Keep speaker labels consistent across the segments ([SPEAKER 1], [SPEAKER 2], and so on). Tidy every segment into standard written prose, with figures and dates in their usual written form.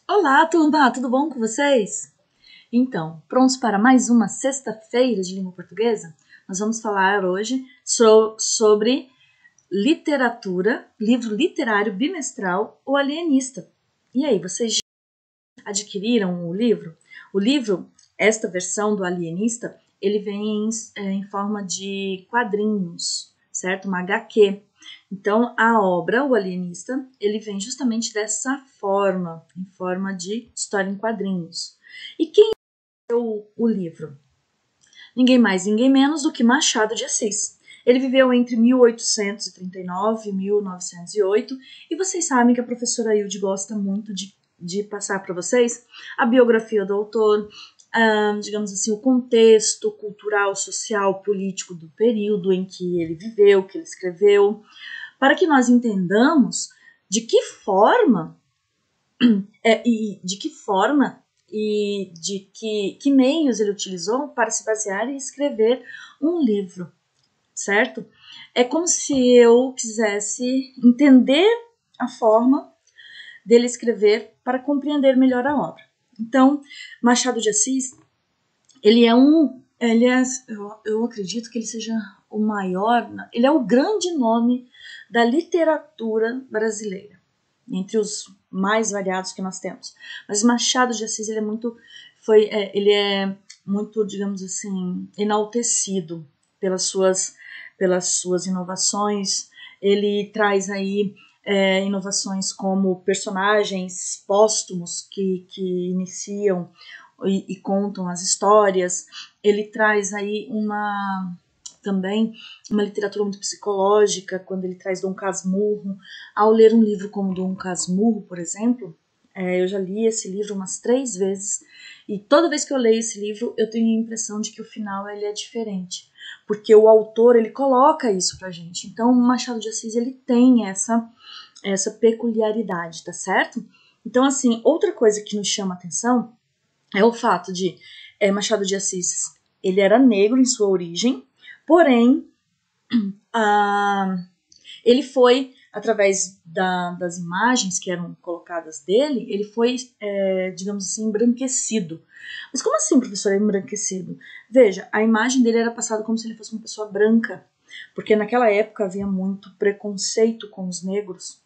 [SPEAKER 1] Olá, turma! Tudo bom com vocês? Então, prontos para mais uma sexta-feira de língua portuguesa? Nós vamos falar hoje sobre literatura, livro literário bimestral, O Alienista. E aí, vocês já adquiriram o livro? O livro, esta versão do Alienista, ele vem em forma de quadrinhos, certo? Uma HQ. Então, a obra, O Alienista, ele vem justamente dessa forma, em forma de história em quadrinhos. E quem leu o livro? Ninguém mais, ninguém menos do que Machado de Assis. Ele viveu entre 1839 e 1908, e vocês sabem que a professora Hilde gosta muito de passar para vocês a biografia do autor, digamos assim, o contexto cultural, social, político do período em que ele viveu, que ele escreveu, para que nós entendamos de que forma e de que meios ele utilizou para se basear e escrever um livro, certo? É como se eu quisesse entender a forma dele escrever para compreender melhor a obra. Então, Machado de Assis, eu acredito que ele seja o maior, ele é o grande nome da literatura brasileira, entre os mais variados que nós temos. Mas Machado de Assis, ele é muito, digamos assim, enaltecido pelas suas inovações. Ele traz aí inovações como personagens póstumos que iniciam e contam as histórias. Ele traz aí também uma literatura muito psicológica, quando ele traz Dom Casmurro. Ao ler um livro como Dom Casmurro, por exemplo, eu já li esse livro umas 3 vezes, e toda vez que eu leio esse livro, eu tenho a impressão de que o final ele é diferente, porque o autor ele coloca isso pra gente. Então, o Machado de Assis ele tem essa peculiaridade, tá certo? Então, assim, outra coisa que nos chama a atenção é o fato de Machado de Assis, ele era negro em sua origem, porém, ele foi, através das imagens que eram colocadas dele, ele foi, digamos assim, embranquecido. Mas como assim, professor, embranquecido? Veja, a imagem dele era passada como se ele fosse uma pessoa branca, porque naquela época havia muito preconceito com os negros,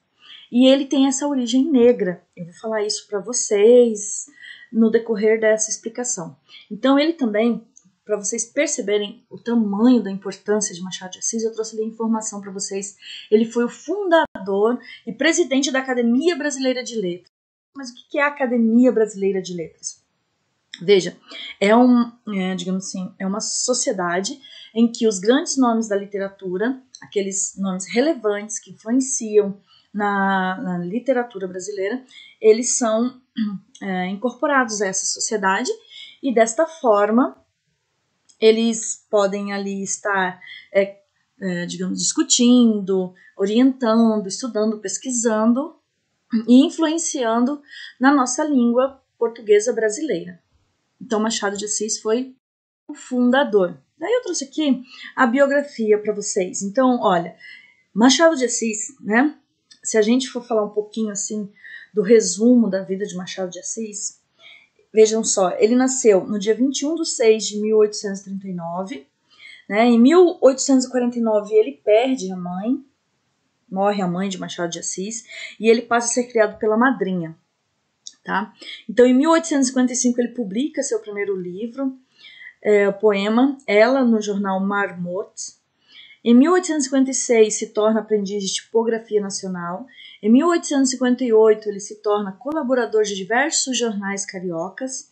[SPEAKER 1] e ele tem essa origem negra. Eu vou falar isso para vocês no decorrer dessa explicação. Então, ele também, para vocês perceberem o tamanho da importância de Machado de Assis, eu trouxe ali a informação para vocês. Ele foi o fundador e presidente da Academia Brasileira de Letras. Mas o que é a Academia Brasileira de Letras? Veja, digamos assim, é uma sociedade em que os grandes nomes da literatura, aqueles nomes relevantes que influenciam na literatura brasileira, eles são incorporados a essa sociedade, e desta forma eles podem ali estar, digamos, discutindo, orientando, estudando, pesquisando e influenciando na nossa língua portuguesa brasileira. Então, Machado de Assis foi o fundador. Daí eu trouxe aqui a biografia para vocês. Então, olha, Machado de Assis, né? Se a gente for falar um pouquinho assim do resumo da vida de Machado de Assis, vejam só, ele nasceu no dia 21 de 6 de 1839, né? Em 1849 ele perde a mãe, morre a mãe de Machado de Assis, e ele passa a ser criado pela madrinha. Tá? Então, em 1855, ele publica seu primeiro livro, o poema Ela, no jornal Marmot. Em 1856, se torna aprendiz de tipografia nacional. Em 1858, ele se torna colaborador de diversos jornais cariocas.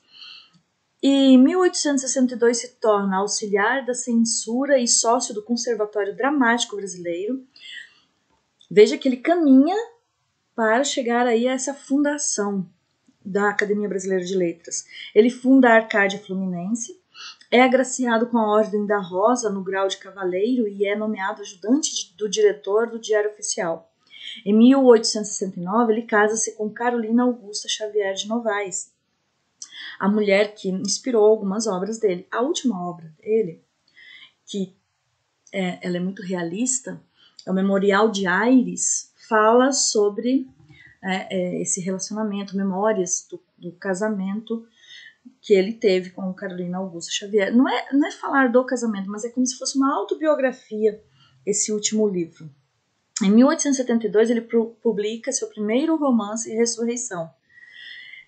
[SPEAKER 1] E em 1862, se torna auxiliar da censura e sócio do Conservatório Dramático Brasileiro. Veja que ele caminha para chegar aí a essa fundação da Academia Brasileira de Letras. Ele funda a Arcádia Fluminense, é agraciado com a Ordem da Rosa no grau de cavaleiro e é nomeado ajudante do diretor do Diário Oficial. Em 1869, ele casa-se com Carolina Augusta Xavier de Novaes, a mulher que inspirou algumas obras dele. A última obra dele, que ela é muito realista, é o Memorial de Aires, fala sobre esse relacionamento, memórias do casamento que ele teve com Carolina Augusta Xavier. Não é falar do casamento, mas é como se fosse uma autobiografia, esse último livro. Em 1872, ele publica seu primeiro romance, Ressurreição.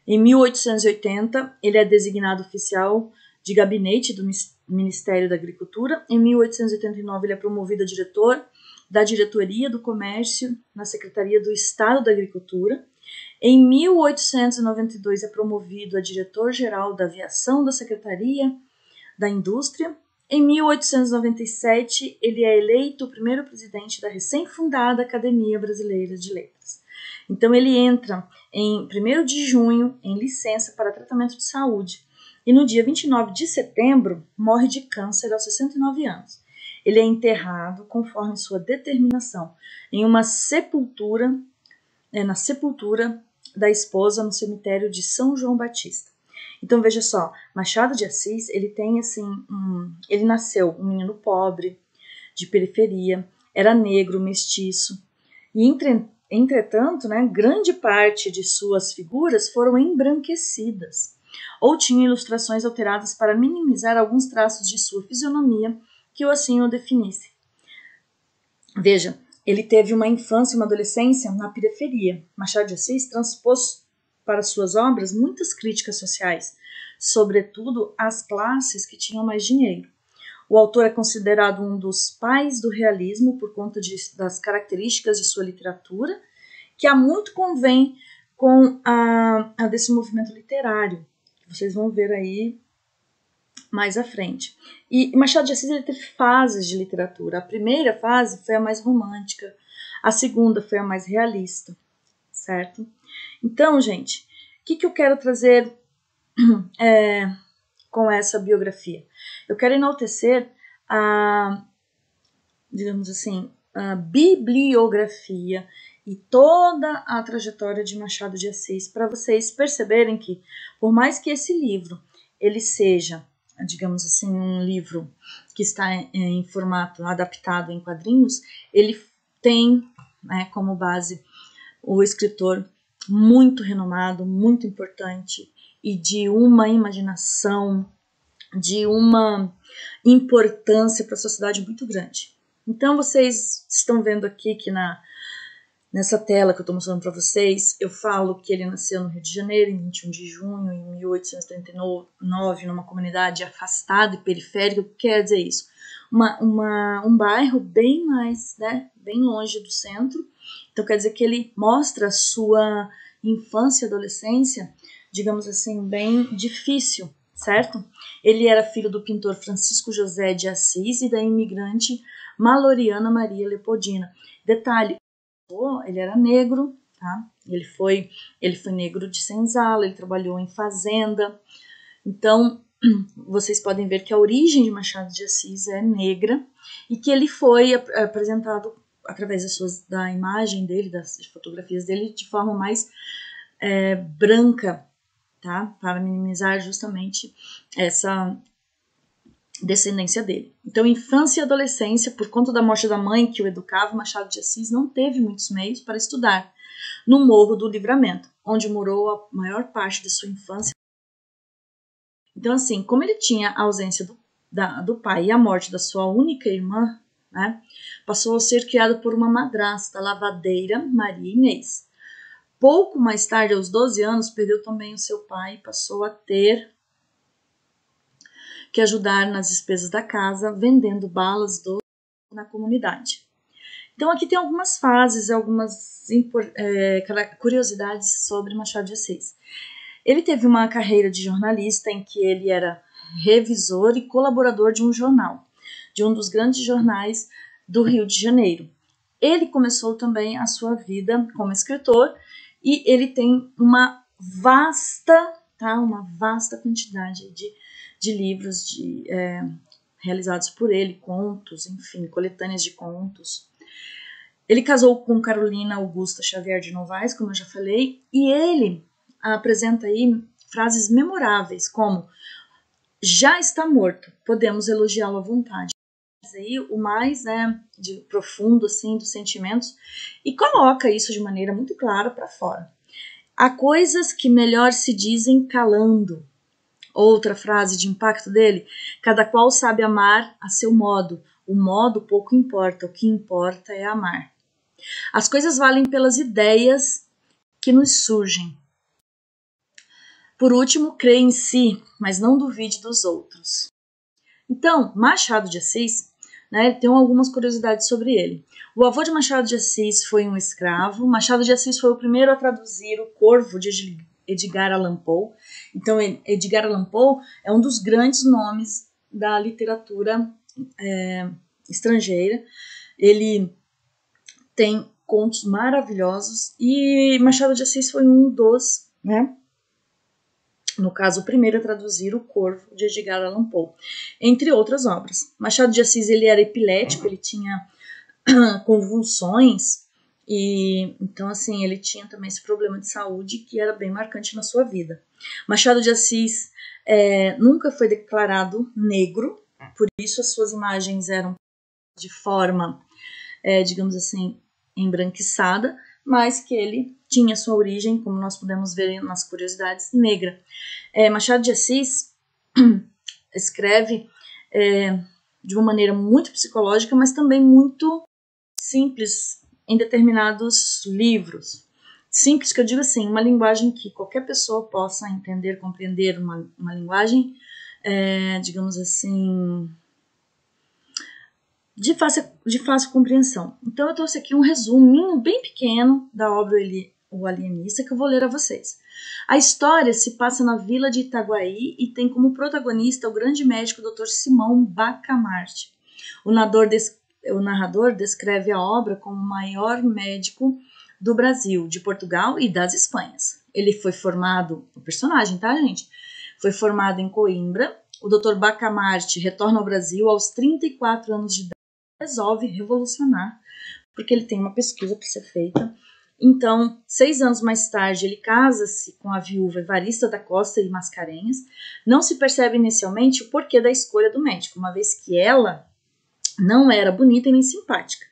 [SPEAKER 1] Em 1880, ele é designado oficial de gabinete do Ministério da Agricultura. Em 1889, ele é promovido a diretor da Diretoria do Comércio na Secretaria do Estado da Agricultura. Em 1892, é promovido a diretor-geral da Aviação da Secretaria da Indústria. Em 1897, ele é eleito o primeiro presidente da recém-fundada Academia Brasileira de Letras. Então, ele entra em 1º de junho em licença para tratamento de saúde e no dia 29 de setembro morre de câncer aos 69 anos. Ele é enterrado, conforme sua determinação, em uma sepultura, na sepultura da esposa no cemitério de São João Batista. Então veja só, Machado de Assis, ele tem assim, ele nasceu um menino pobre, de periferia, era negro, mestiço, e entretanto, grande parte de suas figuras foram embranquecidas, ou tinham ilustrações alteradas para minimizar alguns traços de sua fisionomia que assim o definissem. Veja, ele teve uma infância e uma adolescência na periferia. Machado de Assis transpôs para suas obras muitas críticas sociais, sobretudo às classes que tinham mais dinheiro. O autor é considerado um dos pais do realismo por conta das características de sua literatura, que há muito convém com a desse movimento literário, que vocês vão ver aí mais à frente. E Machado de Assis ele teve fases de literatura. A primeira fase foi a mais romântica, a segunda foi a mais realista, certo? Então, gente, o que eu quero trazer com essa biografia? Eu quero enaltecer digamos assim, a bibliografia e toda a trajetória de Machado de Assis, para vocês perceberem que, por mais que esse livro ele seja, digamos assim, um livro que está em formato adaptado em quadrinhos, ele tem como base o escritor muito renomado, muito importante e de uma imaginação, de uma importância para a sociedade muito grande. Então, vocês estão vendo aqui que nessa tela que eu estou mostrando para vocês, eu falo que ele nasceu no Rio de Janeiro, em 21 de junho, em 1839, numa comunidade afastada e periférica. O que quer dizer isso? Um bairro bem mais, bem longe do centro. Então, quer dizer que ele mostra a sua infância e adolescência, digamos assim, bem difícil, certo? Ele era filho do pintor Francisco José de Assis e da imigrante Maloriana Maria Leopoldina. Detalhe, ele era negro, tá? Ele foi negro de senzala, ele trabalhou em fazenda. Então, vocês podem ver que a origem de Machado de Assis é negra e que ele foi apresentado através da imagem dele, das fotografias dele, de forma mais branca, tá? Para minimizar justamente essa descendência dele. Então, infância e adolescência, por conta da morte da mãe que o educava, Machado de Assis não teve muitos meios para estudar no Morro do Livramento, onde morou a maior parte de sua infância. Então, assim, como ele tinha a ausência do pai e a morte da sua única irmã, passou a ser criado por uma madrasta, lavadeira, Maria Inês. Pouco mais tarde, aos 12 anos, perdeu também o seu pai e passou a ter que ajudar nas despesas da casa, vendendo balas na comunidade. Então, aqui tem algumas fases, algumas curiosidades sobre Machado de Assis. Ele teve uma carreira de jornalista em que ele era revisor e colaborador de um jornal, de um dos grandes jornais do Rio de Janeiro. Ele começou também a sua vida como escritor e ele tem uma vasta quantidade de livros realizados por ele, contos, enfim, coletâneas de contos. Ele casou com Carolina Augusta Xavier de Novaes, como eu já falei, e ele apresenta aí frases memoráveis, como: já está morto, podemos elogiá-lo à vontade. aí o mais, né, de profundo assim dos sentimentos e coloca isso de maneira muito clara para fora. Há coisas que melhor se dizem calando. Outra frase de impacto dele: cada qual sabe amar a seu modo. O modo pouco importa, o que importa é amar. As coisas valem pelas ideias que nos surgem. Por último, crê em si, mas não duvide dos outros. Então, Machado de Assis, né, tem algumas curiosidades sobre ele. O avô de Machado de Assis foi um escravo. Machado de Assis foi o primeiro a traduzir O Corvo de Edgar Allan Poe. Então, Edgar Allan Poe é um dos grandes nomes da literatura estrangeira. Ele tem contos maravilhosos e Machado de Assis foi um dos, né, no caso, o primeiro a traduzir O Corvo de Edgar Allan Poe, entre outras obras. Machado de Assis ele era epilético, ele tinha convulsões e então assim ele tinha também esse problema de saúde que era bem marcante na sua vida. Machado de Assis nunca foi declarado negro, por isso as suas imagens eram de forma, digamos assim, embranquiçada, mas que ele tinha sua origem, como nós podemos ver nas curiosidades, negra. Machado de Assis escreve de uma maneira muito psicológica, mas também muito simples em determinados livros. Simples, que eu digo assim, uma linguagem que qualquer pessoa possa entender, compreender, uma linguagem, digamos assim, de fácil compreensão. Então eu trouxe aqui um resuminho bem pequeno da obra O Alienista, que eu vou ler a vocês. A história se passa na vila de Itaguaí e tem como protagonista o grande médico Dr. Simão Bacamarte. O narrador descreve a obra como o maior médico do Brasil, de Portugal e das Espanhas. Ele foi formado, o personagem, tá, gente? Foi formado em Coimbra. O Dr. Bacamarte retorna ao Brasil aos 34 anos de idade e resolve revolucionar, porque ele tem uma pesquisa para ser feita. Então, 6 anos mais tarde, ele casa-se com a viúva Evarista da Costa e Mascarenhas. Não se percebe inicialmente o porquê da escolha do médico, uma vez que ela não era bonita e nem simpática.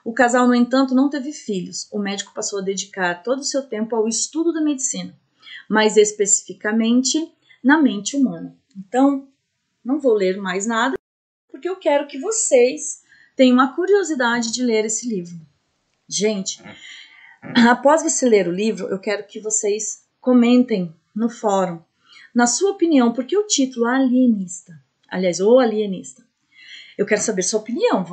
[SPEAKER 1] O casal, no entanto, não teve filhos. O médico passou a dedicar todo o seu tempo ao estudo da medicina, mais especificamente na mente humana. Então, não vou ler mais nada, porque eu quero que vocês tenham uma curiosidade de ler esse livro. Gente, após você ler o livro, eu quero que vocês comentem no fórum, na sua opinião, por que o título Alienista? Aliás, O Alienista. Eu quero saber sua opinião.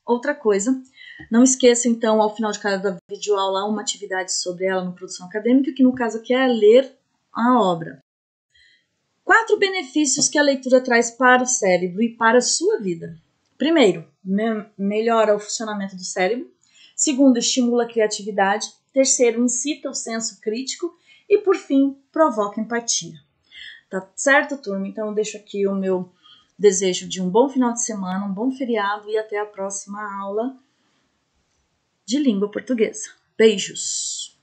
[SPEAKER 1] Outra coisa, não esqueça então, ao final de cada videoaula, uma atividade sobre ela no Produção Acadêmica, que no caso aqui é ler a obra. 4 benefícios que a leitura traz para o cérebro e para a sua vida. Primeiro, melhora o funcionamento do cérebro. Segundo, estimula a criatividade. Terceiro, incita o senso crítico. E, por fim, provoca empatia. Tá certo, turma? Então, eu deixo aqui o meu desejo de um bom final de semana, um bom feriado e até a próxima aula de língua portuguesa. Beijos!